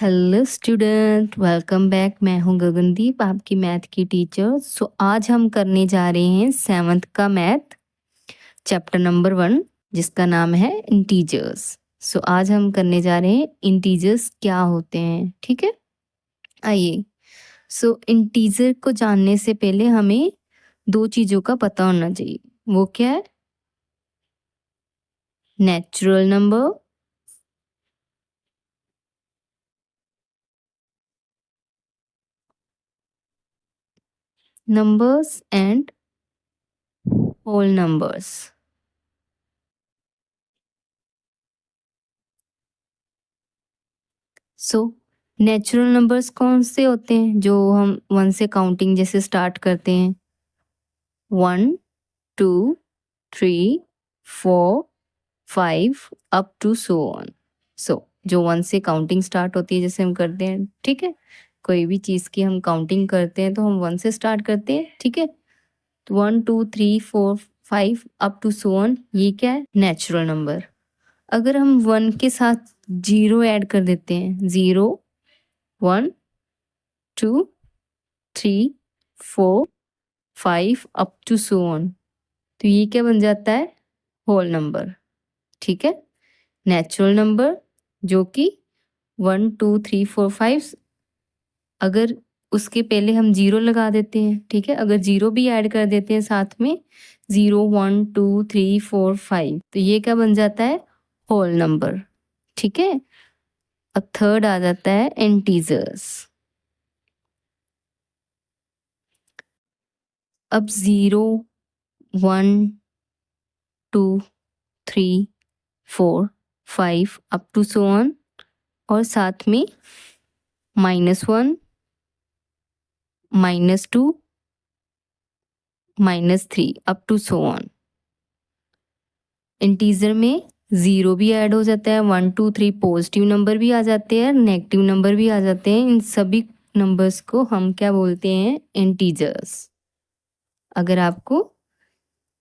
Hello student, welcome back. मैं हूं गगनदीप, आपकी मैथ की टीचर। आज हम करने जा रहे हैं 7th का मैथ, चैप्टर नंबर 1, जिसका नाम है इंटीजर्स। आज हम करने जा रहे हैं इंटीजर्स क्या होते हैं। ठीक है, आइए। इंटीजर को जानने से पहले हमें दो चीज़ों का पता होना चाहिए। वो क्या है? Natural number numbers and whole numbers. Natural numbers कौन से होते हैं? जो हम 1 से काउंटिंग जैसे स्टार्ट करते हैं, 1 2 3 4 5 अप टू सो ऑन। जो 1 से काउंटिंग स्टार्ट होती है, जैसे हम करते हैं, ठीक है। कोई भी चीज़ की हम काउंटिंग करते हैं तो हम 1 से स्टार्ट करते हैं, ठीक है। तो 1 2 3 4 5 अप टू सो ऑन, ये क्या है? Natural number. अगर हम 1 के साथ 0 ऐड कर देते हैं, 0 1 2 3 4 5 अप टू सो ऑन, तो ये क्या बन जाता है? Whole number. ठीक है। नेचुरल नंबर जो कि 1 2 3 4 5, अगर उसके पहले हम 0 लगा देते हैं, ठीक है, अगर 0 भी ऐड कर देते हैं साथ में, 0 1 2 3 4 5, तो ये क्या बन जाता है? Whole number. ठीक है। अब थर्ड आ जाता है इंटीजर्स। अब 0 1 2 3 4 5 अप टू सो ऑन, और साथ में -1 -2 -3 up to so on. Integer में 0 भी ऐड हो जाता है, 1 2 3 पॉजिटिव नंबर भी आ जाते हैं, नेगेटिव नंबर भी आ जाते हैं। इन सभी नंबर्स को हम क्या बोलते हैं? इंटीजर्स। अगर आपको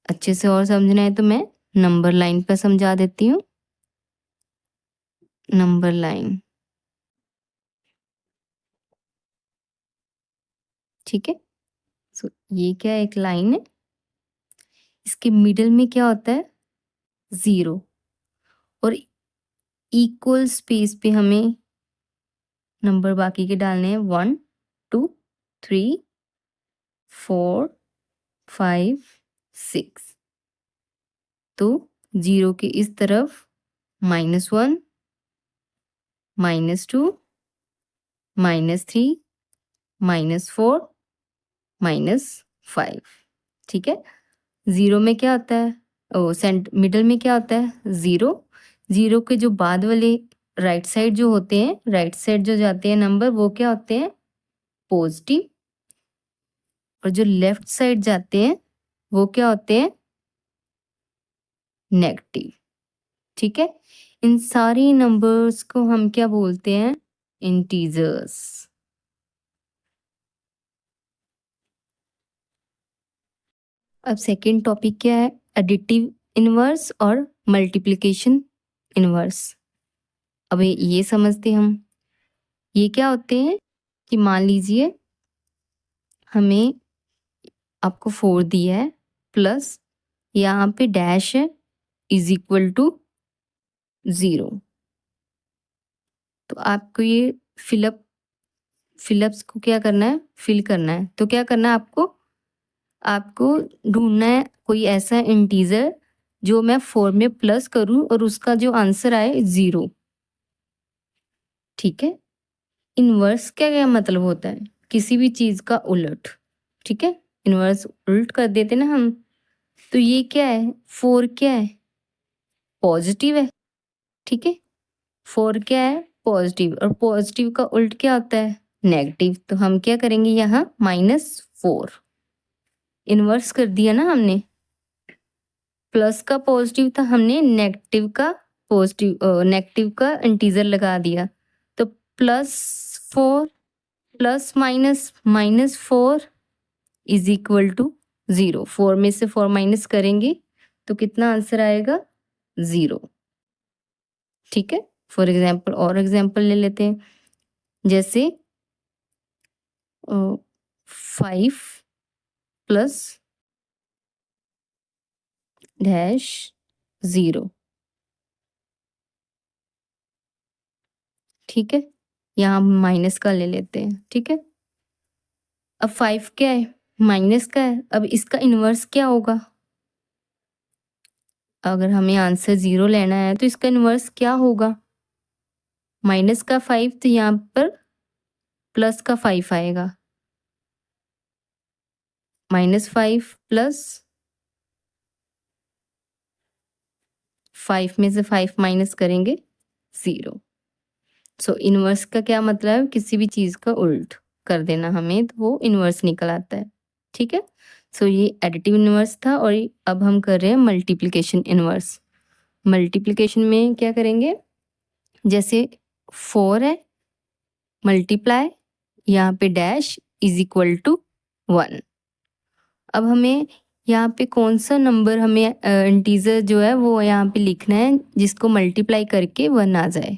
अच्छे से और समझना है तो मैं नंबर लाइन पर समझा देती हूँ। नंबर लाइन, ठीक है। ये क्या एक लाइन है, इसके मिडिल में क्या होता है? 0, और इक्वल स्पेस पे हमें नंबर बाकी के डालने हैं, 1 2 3 4 5 6। तो 0 के इस तरफ -1 -2 -3 -4 -5। ठीक है। 0 में क्या होता है? मिडल में क्या होता है? 0। 0 के जो बाद वाले राइट साइड जो होते हैं, राइट साइड जो जाते हैं नंबर, वो क्या होते हैं? पॉजिटिव। और जो लेफ्ट साइड जाते हैं वो क्या होते हैं? नेगेटिव। ठीक है। इन सारी नंबर्स को हम क्या बोलते हैं? इंटीजर्स। अब सेकंड टॉपिक क्या है? एडिटिव इनवर्स और मल्टीप्लिकेशन इनवर्स। अब ये समझते हम, ये क्या होते हैं कि मान लीजिए हमें, आपको 4 दिया है, प्लस यहाँ पे डैश है, इज इक्वल टू 0। तो आपको ये फिलअप्स को क्या करना है? फिल करना है। तो क्या करना है आपको? आपको ढूंढना है कोई ऐसा इंटीजर जो मैं 4 में प्लस करूं और उसका जो आंसर आए 0। ठीक है। इनवर्स क्या क्या मतलब होता है? किसी भी चीज का उलट। ठीक है, इनवर्स उलट कर देते ना हम। तो ये क्या है? 4 क्या है? पॉजिटिव है। ठीक है, 4 क्या है? पॉजिटिव, और पॉजिटिव का उल्ट क्या होता है? नेगेटिव। तो हम क्या करेंगे यहाँ? -4। इनवर्स कर दिया ना हमने। प्लस का पॉजिटिव था, हमने नेगेटिव का इंटीजर लगा दिया। तो +4 प्लस -4 इज इक्वल टू 0। 4 में से 4 माइनस करेंगे तो कितना आंसर आएगा? 0। ठीक है। फॉर एग्जाम्पल और एग्जाम्पल ले लेते हैं। जैसे 5 प्लस डैश 0, ठीक है। यहाँ हम माइनस का ले लेते हैं, ठीक है। अब 5 क्या है, माइनस का है। अब इसका इन्वर्स क्या होगा, अगर हमें आंसर 0 लेना है तो इसका इन्वर्स क्या होगा, माइनस का 5, तो यहाँ पर प्लस का 5 आएगा। -5 प्लस 5 में से 5 माइनस करेंगे 0। सो इन्वर्स का क्या मतलब है, किसी भी चीज़ का उल्ट कर देना हमें, तो वो इन्वर्स निकल आता है, ठीक है। सो ये एडिटिव इन्वर्स था, और अब हम कर रहे हैं मल्टीप्लिकेशन इन्वर्स। मल्टीप्लिकेशन में क्या करेंगे, जैसे 4 है, मल्टीप्लाई, यहाँ पे डैश इज इक्वल टू 1। अब हमें यहाँ पे कौन सा नंबर हमें इंटीजर जो है वो यहाँ पे लिखना है जिसको मल्टीप्लाई करके 1 आ जाए।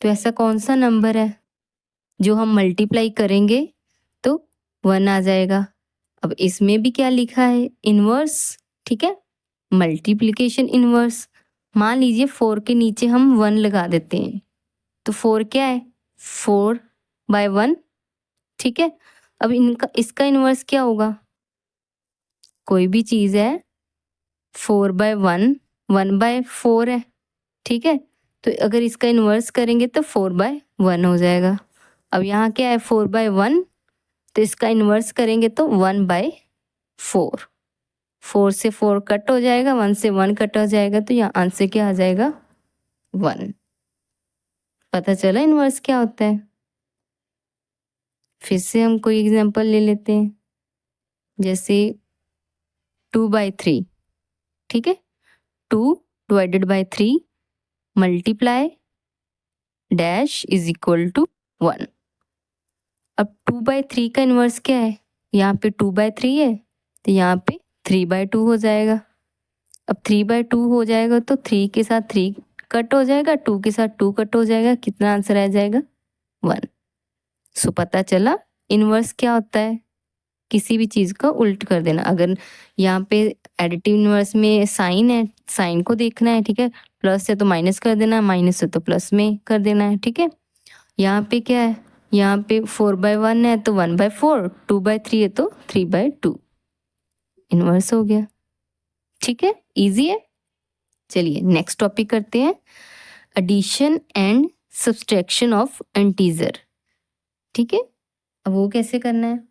तो ऐसा कौन सा नंबर है जो हम मल्टीप्लाई करेंगे तो 1 आ जाएगा। अब इसमें भी क्या लिखा है, इनवर्स, ठीक है, मल्टीप्लिकेशन इनवर्स। मान लीजिए 4 के नीचे हम 1 लगा देते हैं, तो 4 क्या है, 4/1, ठीक है। अब इनका इसका इनवर्स क्या होगा, कोई भी चीज़ है 4/1, 1/4 है, ठीक है। तो अगर इसका इन्वर्स करेंगे तो 4/1 हो जाएगा। अब यहाँ क्या है 4/1, तो इसका इन्वर्स करेंगे तो 1/4। 4 से 4 कट हो जाएगा, 1 से 1 कट हो जाएगा, तो यहाँ आंसर क्या आ जाएगा 1। पता चला इन्वर्स क्या होता है। फिर से हम कोई एग्जांपल ले लेते हैं, जैसे 2/3, ठीक है। 2/3 multiply dash is equal to 1। अब 2/3 का इन्वर्स क्या है, यहाँ पे 2/3 है, तो यहाँ पे 3/2 हो जाएगा। अब 3/2 हो जाएगा तो 3 के साथ 3 कट हो जाएगा, 2 के साथ 2 कट हो जाएगा, कितना आंसर आ जाएगा 1। सो पता चला इन्वर्स क्या होता है, किसी भी चीज़ का उल्ट कर देना। अगर यहाँ पे एडिटिव इन्वर्स में साइन है, साइन को देखना है, ठीक है। प्लस है तो माइनस कर देना, माइनस है तो प्लस में कर देना है, ठीक है। यहाँ पे क्या है, यहाँ पे 4/1 है तो 1/4, 2/3 है तो 3/2, इन्वर्स हो गया, ठीक है, इजी है। चलिए नेक्स्ट टॉपिक करते हैं, addition and subtraction of integer, ठीक है। अब वो कैसे करना है,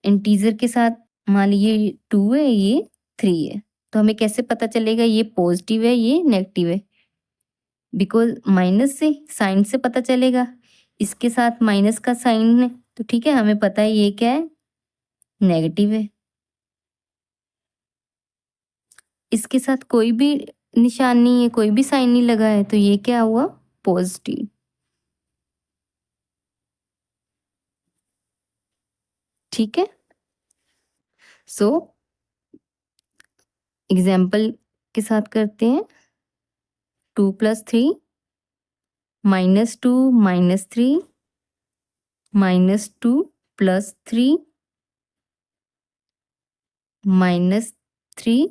इंटीजर के साथ मान लीजिए 2 है, ये 3 है, तो हमें कैसे पता चलेगा ये पॉजिटिव है ये नेगेटिव है, बिकॉज माइनस से साइन से पता चलेगा। इसके साथ माइनस का साइन है, तो ठीक है, हमें पता है ये क्या है, नेगेटिव है। इसके साथ कोई भी निशान नहीं है, कोई भी साइन नहीं लगा है, तो ये क्या हुआ, पॉजिटिव, ठीक है। सो एग्जाम्पल के साथ करते हैं, 2 + 3 -2 -3 -2 + 3 -3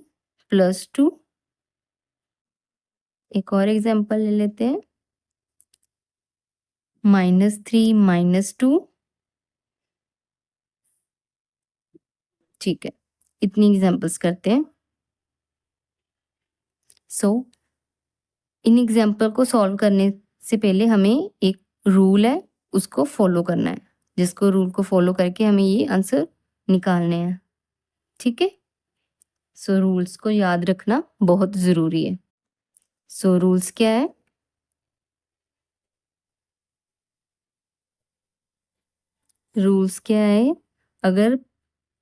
+ 2। एक और एग्जाम्पल ले लेते हैं, -3 -2, ठीक है। इतनी एग्जाम्पल्स करते हैं। सो इन एग्जाम्पल को सॉल्व करने से पहले हमें एक रूल है उसको फॉलो करना है, जिसको रूल को फॉलो करके हमें ये आंसर निकालने हैं, ठीक है। सो रूल्स को याद रखना बहुत ज़रूरी है। सो रूल्स क्या है, रूल्स क्या है, अगर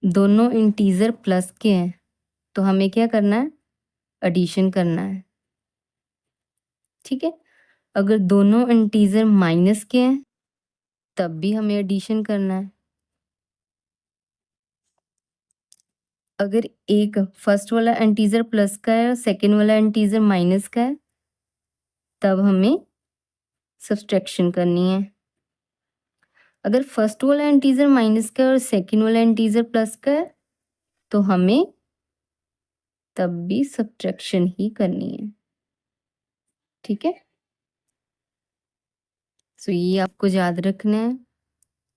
दोनों इंटीजर प्लस के हैं तो हमें क्या करना है, एडिशन करना है, ठीक है। अगर दोनों इंटीजर माइनस के हैं तब भी हमें एडिशन करना है। अगर एक फर्स्ट वाला इंटीजर प्लस का है और सेकेंड वाला इंटीजर माइनस का है तब हमें सब्सट्रैक्शन करनी है, अगर फर्स्ट वाला इंटीजर माइनस का और सेकंड वाला इंटीजर प्लस का है तो हमें तब भी सब्ट्रैक्शन ही करनी है, ठीक है। सो ये आपको याद रखना है।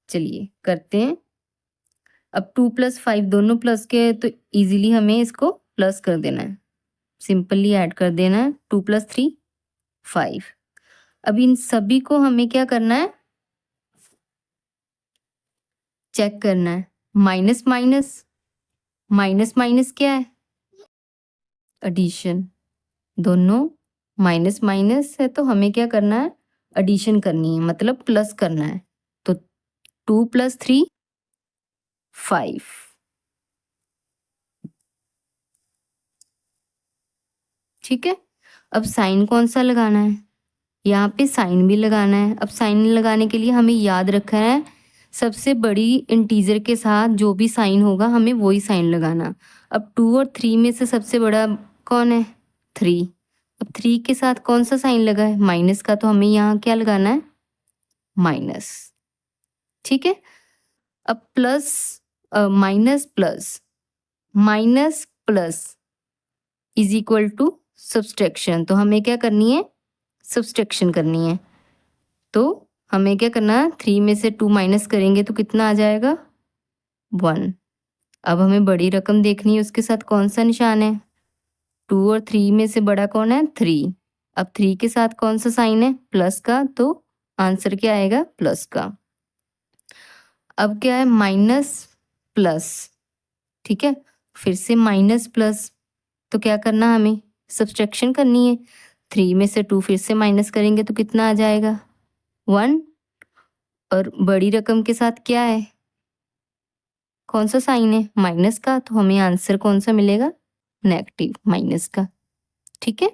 चलिए करते हैं। अब 2 + 5 दोनों प्लस के है तो इजीली हमें इसको प्लस कर देना है, सिंपली ऐड कर देना है। 2 + 3 5। अब इन सभी को हमें क्या करना है, चेक करना है। माइनस माइनस माइनस माइनस क्या है, एडिशन। दोनों माइनस माइनस है तो हमें क्या करना है, एडिशन करनी है, मतलब प्लस करना है। तो 2 + 3 5। ठीक है। अब साइन कौन सा लगाना है, यहाँ पे साइन भी लगाना है। अब साइन लगाने के लिए हमें याद रखना है, सबसे बड़ी इंटीजर के साथ जो भी साइन होगा हमें वही साइन लगाना। अब 2 और 3 में से सबसे बड़ा कौन है, 3। अब 3 के साथ कौन सा साइन लगा है, माइनस का, तो हमें यहाँ क्या लगाना है, माइनस। ठीक है। अब plus minus plus minus plus is equal to subtraction, तो हमें क्या करनी है, सब्सट्रैक्शन करनी है। तो हमें क्या करना है, 3 में से 2 माइनस करेंगे तो कितना आ जाएगा, 1। अब हमें बड़ी रकम देखनी है, उसके साथ कौन सा निशान है, 2 और 3 में से बड़ा कौन है, 3। अब 3 के साथ कौन सा साइन है, प्लस का, तो आंसर क्या आएगा, प्लस का। अब क्या है, माइनस प्लस, ठीक है, फिर से माइनस प्लस, तो क्या करना, हमें सब्सट्रैक्शन करनी है। 3 में से 2 फिर से माइनस करेंगे तो कितना आ जाएगा, 1। और बड़ी रकम के साथ क्या है, कौन सा साइन है, माइनस का, तो हमें आंसर कौन सा मिलेगा, नेगेटिव, माइनस का। ठीक है।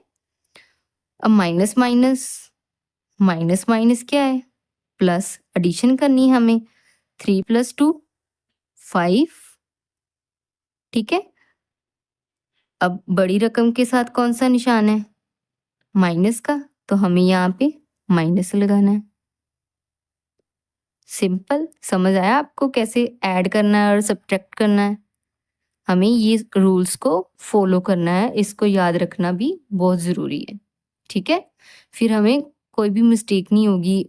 अब माइनस माइनस माइनस माइनस क्या है, प्लस, एडिशन करनी है हमें। 3 + 2 5। ठीक है। अब बड़ी रकम के साथ कौन सा निशान है, माइनस का, तो हमें यहाँ पे माइनस लगाना है। सिंपल, समझ आया आपको कैसे ऐड करना है और सब्ट्रैक्ट करना है। हमें ये रूल्स को फॉलो करना है, इसको याद रखना भी बहुत ज़रूरी है। ठीक है। फिर हमें कोई भी मिस्टेक नहीं होगी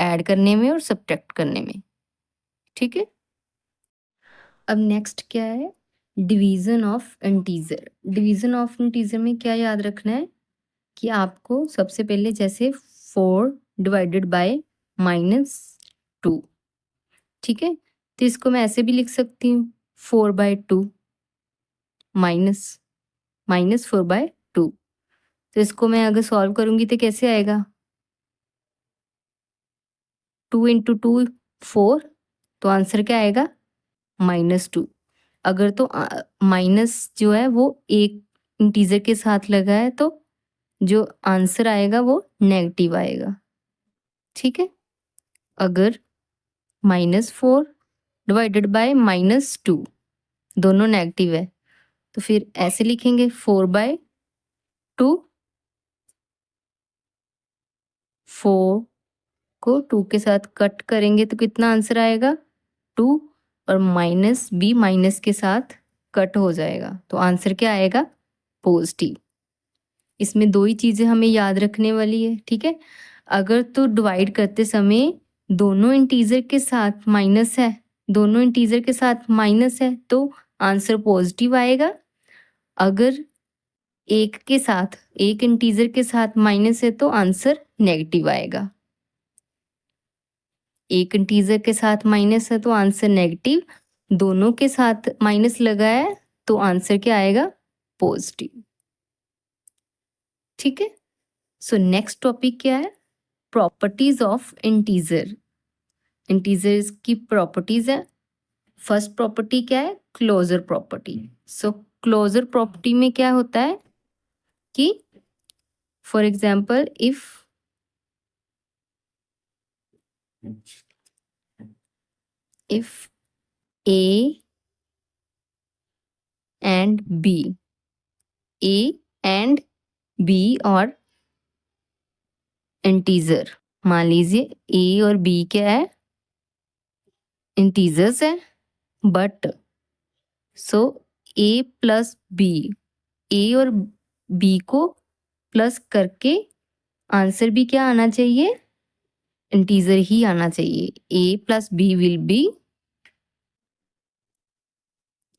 ऐड करने में और सब्ट्रैक्ट करने में। ठीक है। अब नेक्स्ट क्या है, division of integer. Division of integer में क्या याद रखना है कि आपको सबसे पहले जैसे 4 डिवाइडेड बाय -2। ठीक है। तो इसको मैं ऐसे भी लिख सकती हूँ, 4/2 माइनस -4/2। तो इसको मैं अगर सॉल्व करूंगी तो कैसे आएगा, 2 × 2 4, तो आंसर क्या आएगा, -2। अगर तो माइनस जो है वो एक इंटीजर के साथ लगा है तो जो आंसर आएगा वो नेगेटिव आएगा। ठीक है। अगर -4 डिवाइडेड बाय -2 दोनों नेगेटिव है तो फिर ऐसे लिखेंगे, 4/2, 4 को 2 के साथ कट करेंगे तो कितना आंसर आएगा, 2, और माइनस भी माइनस के साथ कट हो जाएगा तो आंसर क्या आएगा, पॉजिटिव। इसमें 2 ही चीज़ें हमें याद रखने वाली है। ठीक है। अगर तो डिवाइड करते समय दोनों इंटीजर के साथ माइनस है, दोनों इंटीजर के साथ माइनस है तो आंसर पॉजिटिव आएगा। अगर एक के साथ, एक इंटीजर के साथ माइनस है तो आंसर नेगेटिव आएगा। एक इंटीजर के साथ माइनस है तो आंसर नेगेटिव, दोनों के साथ माइनस लगा है तो आंसर क्या आएगा, पॉजिटिव। ठीक है। सो नेक्स्ट टॉपिक क्या है, प्रॉपर्टीज ऑफ इंटीजर। इंटीजर्स की प्रॉपर्टीज है। फर्स्ट प्रॉपर्टी क्या है, closure property. So closure property में क्या होता है कि for example if A and B, A and B are integer, मान लीजिए A और B क्या है, इंटीजर्स है, but so A plus B, A और बी को प्लस करके आंसर भी क्या आना चाहिए, इंटीजर ही आना चाहिए. A plus B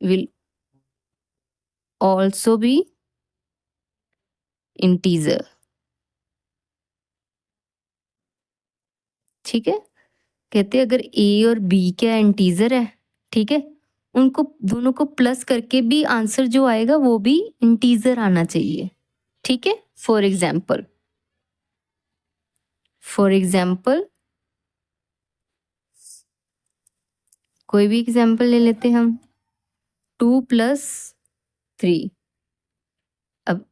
will also be integer. ठीक है, कहते हैं अगर ए और बी क्या इंटीजर है, ठीक है, उनको दोनों को प्लस करके भी आंसर जो आएगा वो भी इंटीजर आना चाहिए. ठीक है, फॉर एग्जाम्पल कोई भी एग्जाम्पल ले लेते हैं हम. 2+3. अब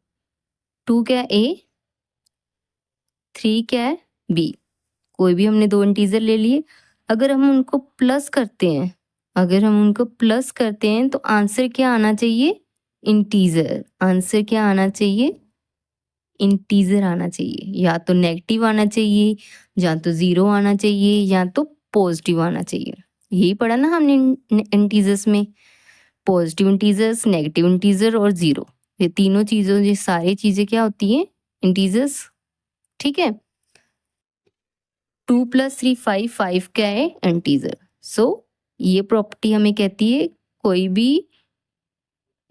2 क्या है ए, 3 क्या है बी. कोई भी हमने दो इंटीजर ले लिए. अगर हम उनको प्लस करते हैं तो आंसर क्या आना चाहिए, इंटीजर. आंसर क्या आना चाहिए, इंटीजर आना चाहिए. या तो नेगेटिव आना चाहिए, या तो 0 आना चाहिए, या तो पॉजिटिव आना चाहिए. यही पढ़ा ना हमने इंटीजर्स में, पॉजिटिव इंटीजर्स, नेगेटिव इंटीजर और 0. ये तीनों चीजों, ये सारी चीजें क्या होती हैं, इंटीजर्स. ठीक है. 2+3 5, 5 क्या है इंटीजर. सो ये प्रॉपर्टी हमें कहती है कोई भी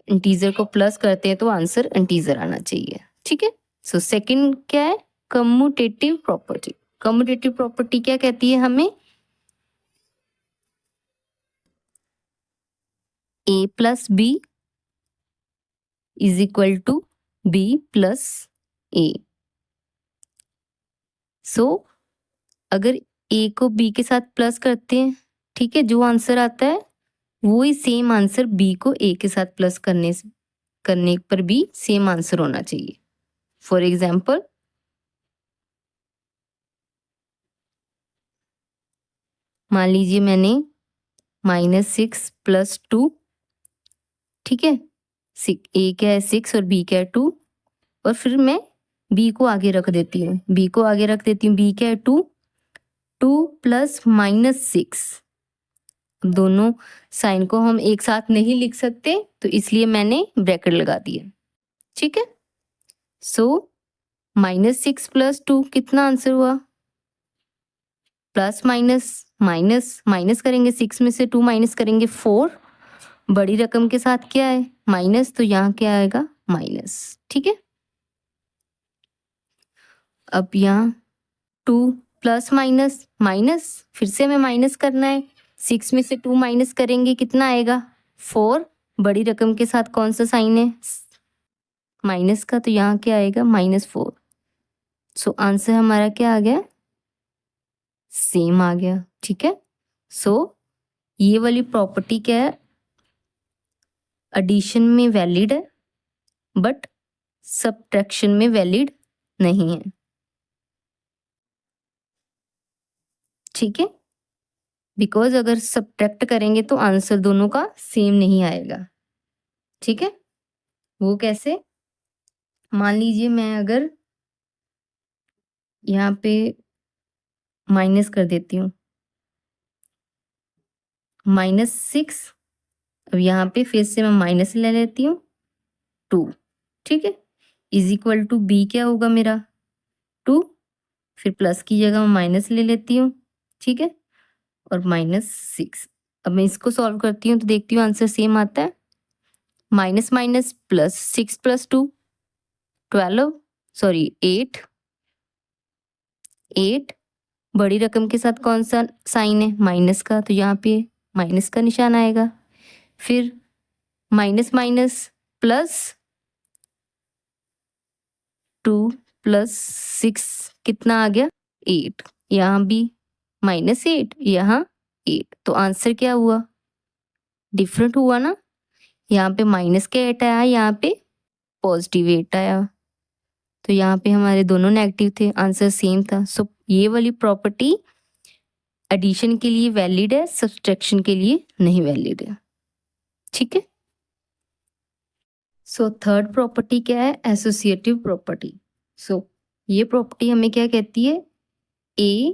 इंटीजर को प्लस करते हैं तो आंसर इंटीजर आना चाहिए. ठीक है. सो सेकंड क्या है, कम्यूटेटिव प्रॉपर्टी. कम्यूटेटिव प्रॉपर्टी क्या कहती है हमें, A plus B is equal to B plus A. So अगर ए को बी के साथ प्लस करते हैं, ठीक है, जो आंसर आता है वो ही सेम आंसर बी को ए के साथ प्लस करने पर भी सेम आंसर होना चाहिए. फॉर एग्जाम्पल मान लीजिए मैंने -6 + 2, ठीक है, ए क्या है 6 और बी क्या है 2, और फिर मैं बी को आगे रख देती हूँ. बी क्या है 2 + -6. दोनों साइन को हम एक साथ नहीं लिख सकते, तो इसलिए मैंने ब्रैकेट लगा दिया. ठीक है. सो -6 + 2 कितना आंसर हुआ, प्लस माइनस माइनस माइनस करेंगे, 6 में से 2 माइनस करेंगे 4. बड़ी रकम के साथ क्या है माइनस, तो यहाँ क्या आएगा माइनस. ठीक है. अब यहाँ 2 प्लस माइनस माइनस, फिर से हमें माइनस करना है. 6 में से 2 माइनस करेंगे कितना आएगा 4. बड़ी रकम के साथ कौन सा साइन है माइनस का, तो यहाँ क्या आएगा -4. सो आंसर हमारा क्या आ गया, सेम आ गया. ठीक है. सो ये वाली प्रॉपर्टी क्या है, एडिशन में वैलिड है बट सब्ट्रैक्शन में वैलिड नहीं है. ठीक है. बिकॉज अगर सब्ट्रैक्ट करेंगे तो आंसर दोनों का सेम नहीं आएगा. ठीक है. वो कैसे, मान लीजिए मैं अगर यहाँ पे माइनस कर देती हूँ -6, अब यहाँ पे फिर से मैं माइनस ले लेती हूँ 2. ठीक है. इज इक्वल टू बी क्या होगा मेरा 2, फिर प्लस की जगह मैं माइनस ले लेती हूँ. ठीक है. और -6. अब मैं इसको सॉल्व करती हूँ तो देखती हूँ आंसर सेम आता है. Minus minus plus, 6 + 2 12, sorry 8. बड़ी रकम के साथ कौन सा साइन है माइनस का, तो यहाँ पे माइनस का निशान आएगा. फिर माइनस माइनस प्लस 2 + 6 कितना आ गया 8. यहाँ भी -8, यहाँ 8. तो आंसर क्या हुआ, डिफरेंट हुआ ना. यहाँ पे माइनस का 8 आया, यहाँ पे पॉजिटिव 8 आया. तो यहाँ पे हमारे दोनों नेगेटिव थे, आंसर सेम था. सो ये वाली प्रॉपर्टी एडिशन के लिए वैलिड है, सब्ट्रैक्शन के लिए नहीं वैलिड है. ठीक है. सो थर्ड प्रॉपर्टी क्या है, एसोसिएटिव प्रॉपर्टी. सो ये प्रॉपर्टी हमें क्या कहती है, A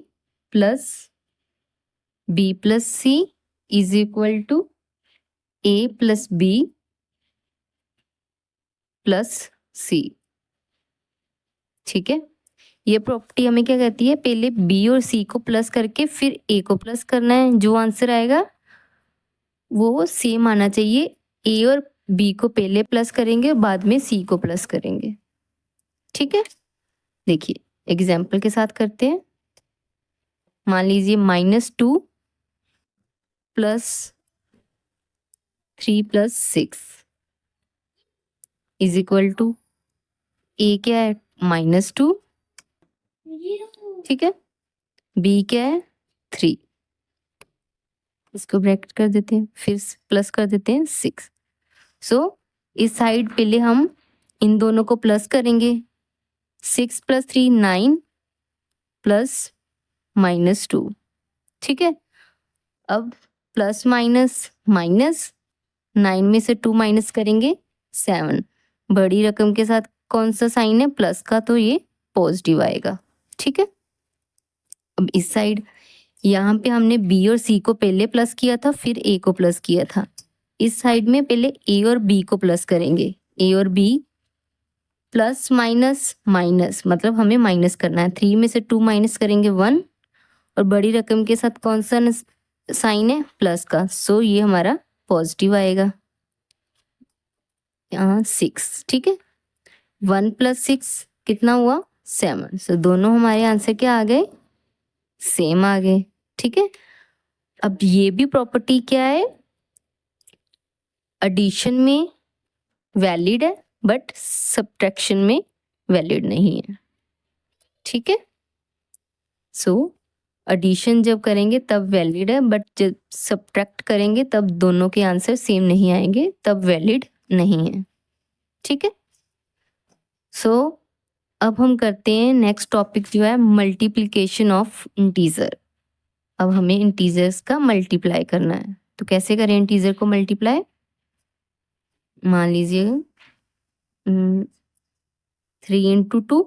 + B + C is equal to A plus B plus C. ठीक है, ये प्रॉपर्टी हमें क्या कहती है, पहले बी और सी को प्लस करके फिर ए को प्लस करना है। जो आंसर आएगा वो सेम आना चाहिए। ए और बी को पहले प्लस करेंगे, बाद में सी को प्लस करेंगे। ठीक है, देखिए एग्जाम्पल के साथ करते हैं। मान लीजिए -2 + 3 + 6 इज इक्वल टू, ए क्या है -2, ठीक है, बी क्या है 3, इसको ब्रैकेट कर देते हैं, फिर प्लस कर देते हैं 6। सो इस साइड पहले हम इन दोनों को प्लस करेंगे। 6 + 3 9 प्लस -2। ठीक है, अब प्लस माइनस माइनस, 9 में से 2 माइनस करेंगे 7। बड़ी रकम के साथ कौन सा साइन है, प्लस का, तो ये पॉजिटिव आएगा। ठीक है, अब इस साइड यहाँ पे हमने बी और सी को पहले प्लस किया था, फिर ए को प्लस किया था। इस साइड में पहले ए और बी को प्लस करेंगे। ए और बी प्लस माइनस माइनस, मतलब हमें माइनस करना है। 3 में से 2 माइनस करेंगे 1, और बड़ी रकम के साथ कौन सा साइन है, प्लस का, सो ये हमारा पॉजिटिव आएगा। यहाँ 6। ठीक है, 1 + 6 कितना हुआ, 7। सो दोनों हमारे आंसर क्या आ गए, सेम आ गए। ठीक है, अब ये भी प्रॉपर्टी क्या है, एडिशन में वैलिड है बट सब्ट्रैक्शन में वैलिड नहीं है। ठीक है, सो एडिशन जब करेंगे तब वैलिड है, बट जब सब्ट्रैक्ट करेंगे तब दोनों के आंसर सेम नहीं आएंगे, तब वैलिड नहीं है। ठीक है, सो अब हम करते हैं नेक्स्ट टॉपिक जो है मल्टीप्लिकेशन ऑफ इंटीजर। अब हमें इंटीजर्स का मल्टीप्लाई करना है, तो कैसे करें इंटीजर को मल्टीप्लाई। मान लीजिए 3 × 2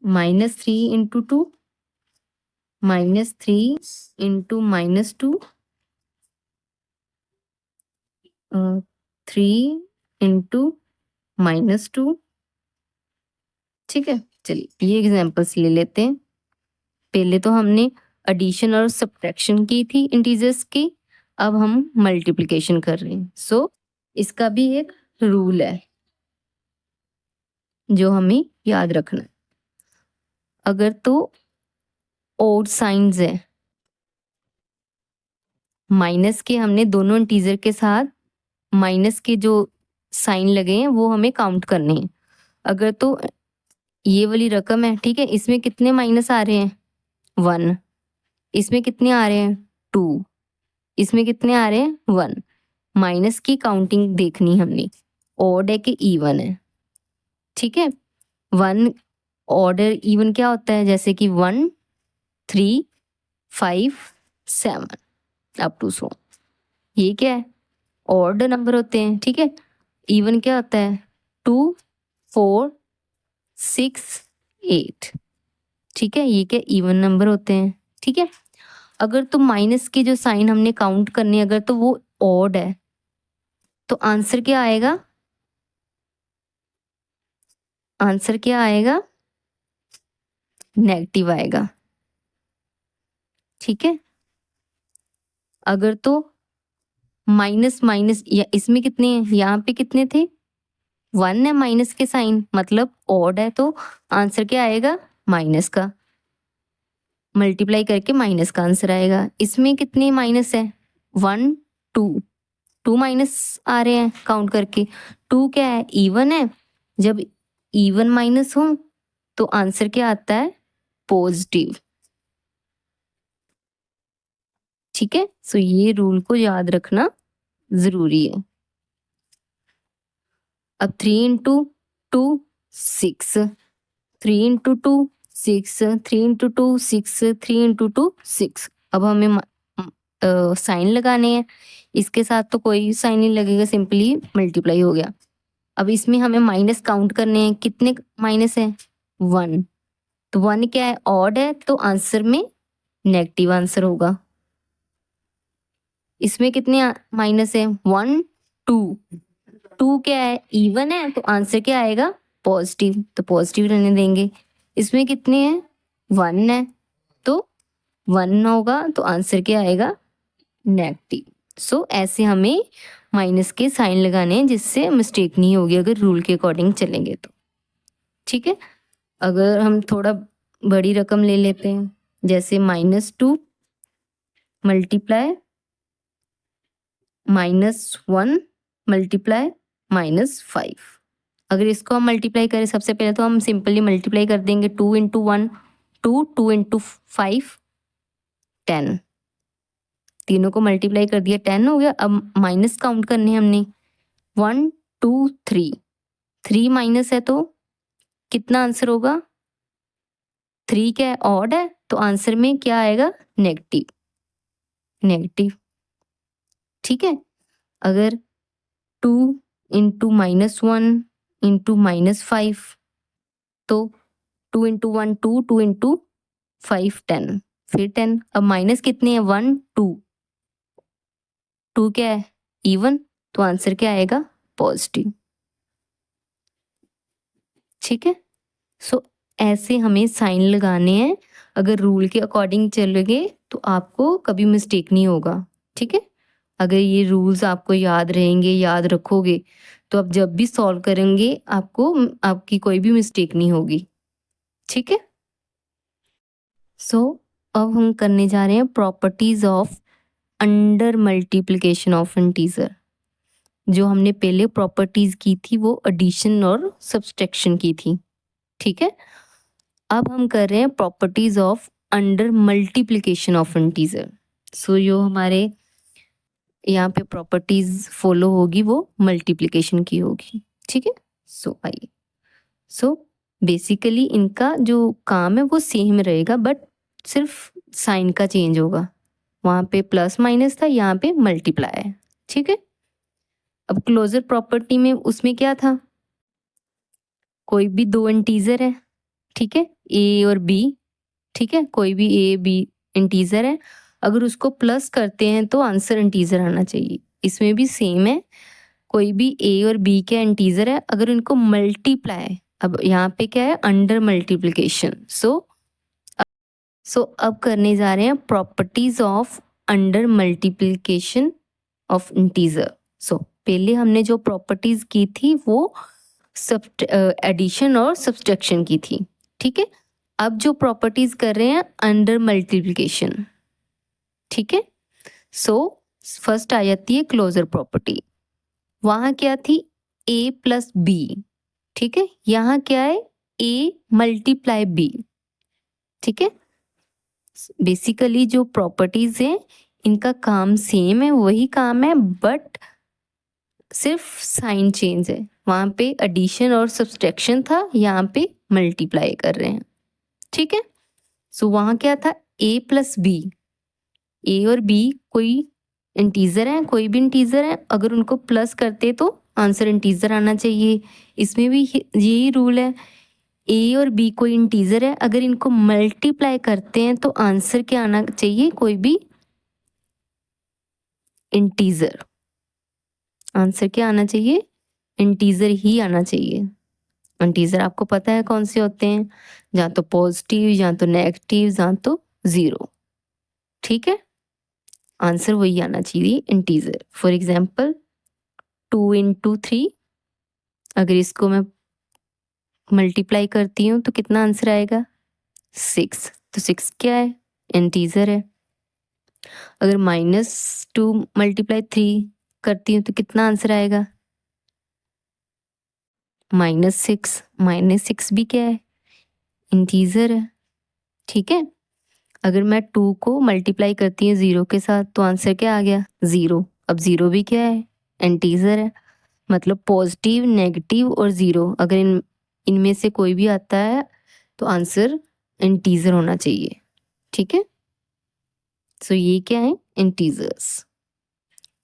-3 × 2 -3 × -2 3 × -2। ठीक है, चलिए ये एग्जांपल्स ले लेते हैं। पहले तो हमने एडिशन और सब्ट्रैक्शन की थी इंटीजर्स की, अब हम मल्टीप्लिकेशन कर रहे हैं। सो इसका भी एक रूल है जो हमें याद रखना है। अगर तो ऑड साइंस है, माइनस के हमने दोनों इंटीजर के साथ माइनस के जो साइन लगे हैं वो हमें काउंट करने हैं। अगर तो ये वाली रकम है, ठीक है, इसमें कितने माइनस आ रहे हैं, 1, इसमें कितने आ रहे हैं, 2, इसमें कितने आ रहे हैं, 1। माइनस की काउंटिंग देखनी हमने, ऑड है कि इवन है। ठीक है, 1 ऑर्डर इवन क्या होता है, जैसे कि 1 3 5 7 अप टू सो, ये क्या है, ऑड नंबर होते हैं। ठीक है, इवन क्या होता है, 2 4 6 8। ठीक है, ये क्या इवन नंबर होते हैं। ठीक है, अगर तो माइनस के जो साइन हमने काउंट करने, अगर तो वो ऑड है तो आंसर क्या आएगा, आंसर क्या आएगा, नेगेटिव आएगा। ठीक है, अगर तो माइनस माइनस, या इसमें कितने हैं, यहाँ पे कितने थे, 1 है, माइनस के साइन, मतलब ऑड है, तो आंसर क्या आएगा, माइनस का, मल्टीप्लाई करके माइनस का आंसर आएगा। इसमें कितने माइनस है, 1 2, 2 माइनस आ रहे हैं काउंट करके। 2 क्या है, इवन है, जब इवन माइनस हो तो आंसर क्या आता है, पॉजिटिव। ठीक है, सो ये रूल को याद रखना जरूरी है। अब 3 × 2 6, 3 × 2 6, 3 × 2 6, 3 × 2 6। अब हमें साइन लगाने हैं, इसके साथ तो कोई साइन नहीं लगेगा, सिंपली मल्टीप्लाई हो गया। अब इसमें हमें माइनस काउंट करने हैं, कितने माइनस है, 1, तो 1 क्या है, ऑड है, तो आंसर में नेगेटिव आंसर होगा। इसमें कितने माइनस है? 1 2 2 क्या है? इवन है, तो आंसर क्या आएगा? पॉजिटिव, तो पॉजिटिव रहने देंगे। इसमें कितने हैं? 1 है, तो 1 होगा, तो आंसर क्या आएगा? नेगेटिव। सो ऐसे हमें माइनस के साइन लगाने हैं जिससे मिस्टेक नहीं होगी अगर रूल के अकॉर्डिंग चलेंगे तो। ठीक है, अगर हम थोड़ा बड़ी रकम ले लेते हैं, जैसे -2 मल्टीप्लाई -1 मल्टीप्लाई -5। अगर इसको हम मल्टीप्लाई करें, सबसे पहले तो हम सिंपली मल्टीप्लाई कर देंगे। 2 इंटू 1 2, 2 इंटू 5 10, तीनों को मल्टीप्लाई कर दिया, 10 हो गया। अब माइनस काउंट करने हैं हमने, 1 2 3, 3 माइनस है तो कितना आंसर होगा? 3 क्या है? ऑड है, तो आंसर में क्या आएगा? Negative, negative. ठीक है, अगर 2 इंटू -1 इंटू -5, तो 2 इंटू 1 2, 2 इंटू 5 10, फिर 10। अब माइनस कितने हैं? 1 2, 2 क्या है? इवन, तो आंसर क्या आएगा? पॉजिटिव। ठीक है, सो ऐसे हमें साइन लगाने हैं। अगर रूल के अकॉर्डिंग चलोगे तो आपको कभी मिस्टेक नहीं होगा। ठीक है, अगर ये रूल्स आपको याद रहेंगे, याद रखोगे, तो आप जब भी सॉल्व करेंगे आपको आपकी कोई भी मिस्टेक नहीं होगी। ठीक है, सो अब हम करने जा रहे हैं properties of under multiplication of integer. जो हमने पहले प्रॉपर्टीज की थी वो एडिशन और सब्सट्रैक्शन की थी। ठीक है, अब हम कर रहे हैं properties of under multiplication of integer. So जो हमारे यहाँ पे प्रॉपर्टीज फॉलो होगी वो मल्टीप्लिकेशन की होगी। ठीक है, सो आइए, सो बेसिकली इनका जो काम है वो सेम रहेगा, बट सिर्फ साइन का चेंज होगा। वहाँ पे प्लस माइनस था, यहाँ पे मल्टीप्लाई है। ठीक है, अब क्लोजर प्रॉपर्टी में उसमें क्या था? कोई भी दो इंटीजर है, ठीक है, ए और बी। ठीक है, कोई भी ए बी इंटीजर है, अगर उसको प्लस करते हैं तो आंसर इंटीजर आना चाहिए। इसमें भी सेम है, कोई भी ए और बी के इंटीजर है, अगर इनको मल्टीप्लाई, अब यहाँ पे क्या है? Under multiplication. सो अब करने जा रहे हैं properties of under multiplication of integer. So पहले हमने जो प्रॉपर्टीज की थी वो एडिशन और सब्सट्रैक्शन की थी। ठीक है, अब जो प्रॉपर्टीज कर रहे हैं अंडर मल्टीप्लिकेशन। ठीक है, सो फर्स्ट आ जाती है क्लोजर प्रॉपर्टी। वहां क्या थी? ए प्लस बी। ठीक है, यहाँ क्या है? A multiply B. ठीक है, बेसिकली जो प्रॉपर्टीज है इनका काम सेम है, वही काम है, बट सिर्फ साइन चेंज है। वहां पे एडिशन और सब्सट्रैक्शन था, यहाँ पे मल्टीप्लाई कर रहे हैं। ठीक है, सो वहां क्या था? ए प्लस बी। ए और बी कोई इंटीजर है, कोई भी इंटीजर है, अगर उनको प्लस करते तो आंसर इंटीजर आना चाहिए। इसमें भी यही रूल है, ए और बी कोई इंटीजर है, अगर इनको मल्टीप्लाई करते हैं तो आंसर क्या आना चाहिए? कोई भी इंटीजर। आंसर क्या आना चाहिए? इंटीजर ही आना चाहिए। इंटीजर आपको पता है कौन से होते हैं? या तो पॉजिटिव, या तो नेगेटिव, या तो 0। ठीक है, आंसर वही आना चाहिए, इंटीजर। फॉर एग्जाम्पल 2 इंटू 3, अगर इसको मैं मल्टीप्लाई करती हूँ तो कितना आंसर आएगा? 6। तो 6 क्या है? इंटीजर है। अगर -2 मल्टीप्लाई 3 करती हूँ तो कितना आंसर आएगा? -6। -6 भी क्या है? इंटीजर है। ठीक है, अगर मैं 2 को मल्टीप्लाई करती हूँ 0 के साथ तो आंसर क्या आ गया? 0। अब 0 भी क्या है? इंटीजर है। मतलब पॉजिटिव, नेगेटिव और 0, अगर इनमें से कोई भी आता है तो आंसर इंटीजर होना चाहिए। ठीक है, सो ये क्या है? इंटीजर्स।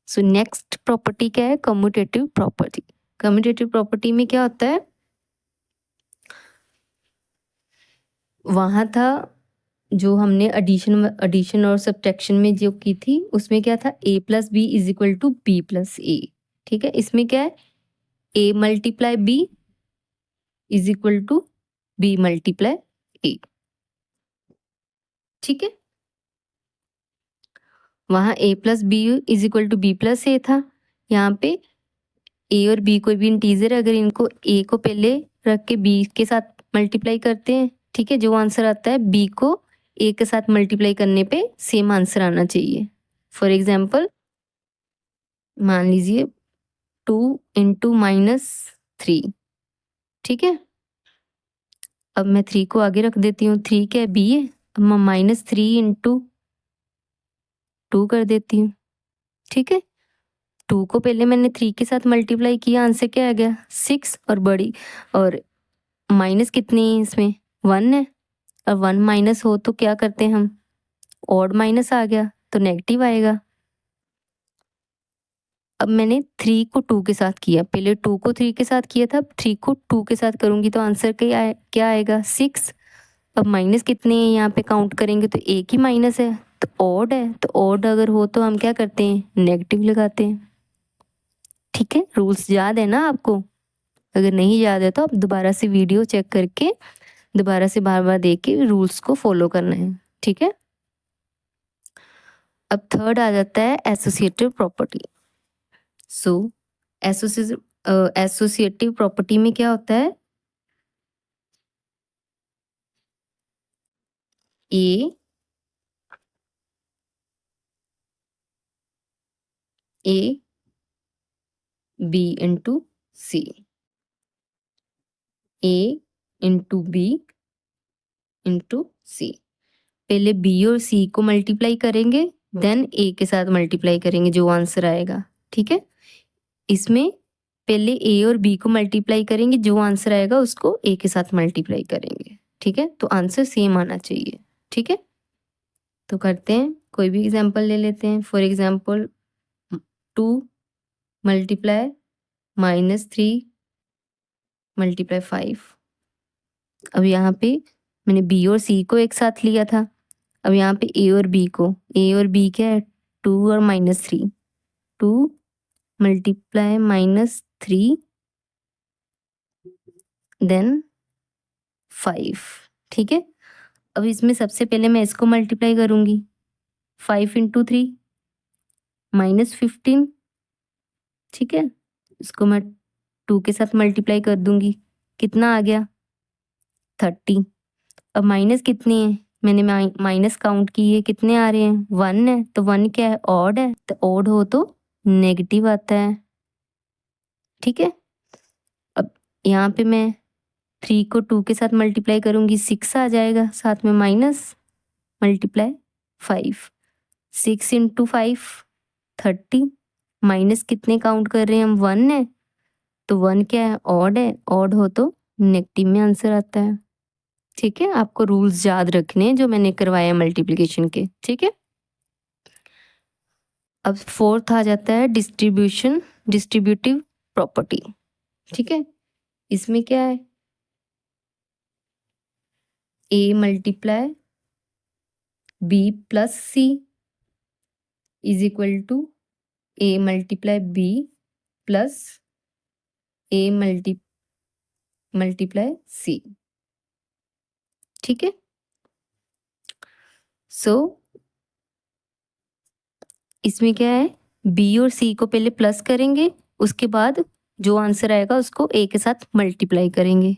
सो नेक्स्ट प्रॉपर्टी क्या है? Commutative property. कम्यूटेटिव प्रॉपर्टी में क्या होता है? वहां था जो हमने एडिशन और सब्ट्रैक्शन में जो की थी उसमें क्या था, a plus B is equal to B plus A. ठीक है, इसमें क्या है, a multiply b is equal to b multiply a। ठीक है, वहां a plus B is equal to B plus A था, यहाँ पे a और b कोई भी इंटीजर, अगर इनको a को पहले रख के b के साथ मल्टीप्लाई करते हैं, ठीक है, जो आंसर आता है b को a के साथ मल्टीप्लाई करने पे सेम आंसर आना चाहिए। फॉर एग्जाम्पल मान लीजिए 2 × -3। ठीक है, अब मैं 3 को आगे रख देती हूँ, 3 क्या है, b है, अब मैं -3 × 2 कर देती हूँ। ठीक है, 2 को पहले मैंने 3 के साथ मल्टीप्लाई किया, आंसर क्या आ गया, 6। और माइनस कितनी है इसमें, 1 है, और 1 माइनस हो तो क्या करते हैं हम, ऑड माइनस आ गया तो नेगेटिव आएगा। अब मैंने 3 को 2 के साथ किया, पहले 2 को 3 के साथ किया था, अब 3 को 2 के साथ करूंगी तो आंसर क्या आएगा, 6। अब माइनस कितने हैं यहाँ पे काउंट करेंगे तो एक ही माइनस है, तो ऑड है, तो ऑड अगर हो तो हम क्या करते हैं, नेगेटिव लगाते हैं। ठीक है, रूल्स याद है ना आपको, अगर नहीं याद है तो आप दोबारा से वीडियो चेक करके दोबारा से बार बार देख के रूल्स को फॉलो करना है। ठीक है, अब थर्ड आ जाता है associative property. So associative property में क्या होता है, A B into C, A into B into C. पहले बी और सी को मल्टीप्लाई करेंगे, देन ए के साथ मल्टीप्लाई करेंगे, जो आंसर आएगा। ठीक है, इसमें पहले ए और बी को मल्टीप्लाई करेंगे, जो आंसर आएगा उसको ए के साथ मल्टीप्लाई करेंगे। ठीक है, तो आंसर सेम आना चाहिए। ठीक है, तो करते हैं, कोई भी एग्जांपल ले लेते हैं। For example 2 multiply -3 multiply 5। अब यहाँ पे मैंने बी और सी को एक साथ लिया था, अब यहाँ पे ए और बी को, ए और बी क्या है, 2 और -3, 2 मल्टीप्लाई -3 देन 5। ठीक है, अब इसमें सबसे पहले मैं इसको मल्टीप्लाई करूंगी, 5 × 3 -15। ठीक है, इसको मैं 2 के साथ मल्टीप्लाई कर दूंगी, कितना आ गया, 30। अब माइनस कितने हैं, मैंने माइनस काउंट किए, कितने आ रहे हैं, 1 है, तो 1 क्या है, ऑड है, तो ऑड हो तो नेगेटिव आता है। ठीक है, अब यहाँ पे मैं 3 को 2 के साथ मल्टीप्लाई करूंगी, 6 आ जाएगा, साथ में माइनस मल्टीप्लाई 5, 6 × 5 30, माइनस कितने काउंट कर रहे हैं हम, 1 है, तो 1 क्या है, ऑड है, ऑड हो तो नेगेटिव में आंसर आता है। ठीक है, आपको रूल्स याद रखने हैं जो मैंने करवाया मल्टीप्लिकेशन के। ठीक है, अब फोर्थ आ जाता है डिस्ट्रीब्यूटिव प्रॉपर्टी। ठीक है, इसमें क्या है, A multiply B plus C is equal to A multiply B plus A multiply C. ठीक है, सो इसमें क्या है, बी और सी को पहले प्लस करेंगे, उसके बाद जो आंसर आएगा उसको ए के साथ मल्टीप्लाई करेंगे।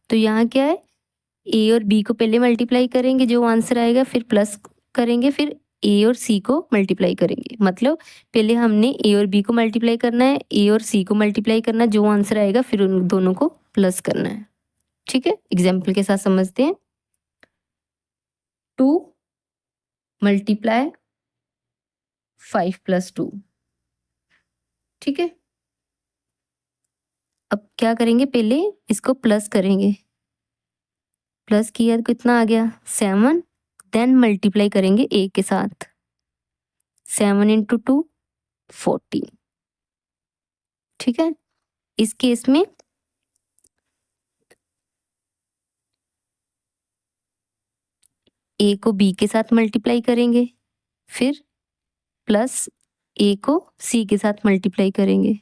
तो यहाँ क्या है, ए और बी को पहले मल्टीप्लाई करेंगे, जो आंसर आएगा, फिर प्लस करेंगे, फिर ए और सी को मल्टीप्लाई करेंगे। मतलब पहले हमने ए और बी को मल्टीप्लाई करना है, ए और सी को मल्टीप्लाई करना है, जो आंसर आएगा फिर उन दोनों को प्लस करना है। ठीक है, एग्जाम्पल के साथ समझते हैं। 2 मल्टीप्लाई 5 + 2। ठीक है, अब क्या करेंगे, पहले इसको प्लस करेंगे, प्लस किया तो कितना आ गया, 7, देन मल्टीप्लाई करेंगे ए के साथ, 7 × 2 14। ठीक है, इस केस में ए को बी के साथ मल्टीप्लाई करेंगे, फिर प्लस ए को सी के साथ मल्टीप्लाई करेंगे।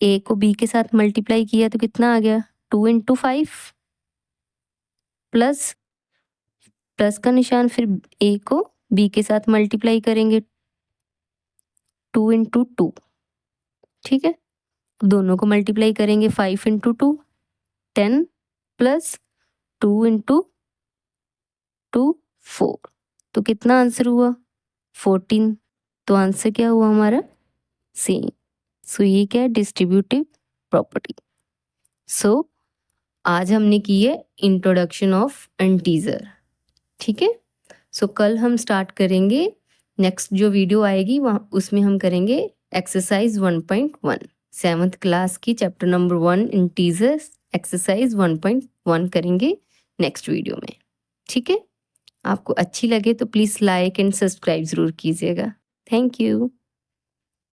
ए को बी के साथ मल्टीप्लाई किया तो कितना आ गया 2 इंटू 5 प्लस का निशान, फिर ए को बी के साथ मल्टीप्लाई करेंगे 2 इंटू 2, ठीक है। दोनों को मल्टीप्लाई करेंगे 5 इंटू 2 10 प्लस 2 इंटू 2 4, तो कितना आंसर हुआ 14। तो आंसर क्या हुआ हमारा सेम। सो ये क्या है डिस्ट्रीब्यूटिव प्रॉपर्टी। सो आज हमने की है इंट्रोडक्शन ऑफ इंटीजर, ठीक है। सो कल हम स्टार्ट करेंगे, नेक्स्ट जो वीडियो आएगी वहाँ उसमें हम करेंगे एक्सरसाइज 1.1 7th क्लास की चैप्टर नंबर 1 इंटीजर्स एक्सरसाइज 1.1 करेंगे नेक्स्ट वीडियो में, ठीक है। आपको अच्छी लगे तो प्लीज़ लाइक एंड सब्सक्राइब ज़रूर कीजिएगा। Thank you.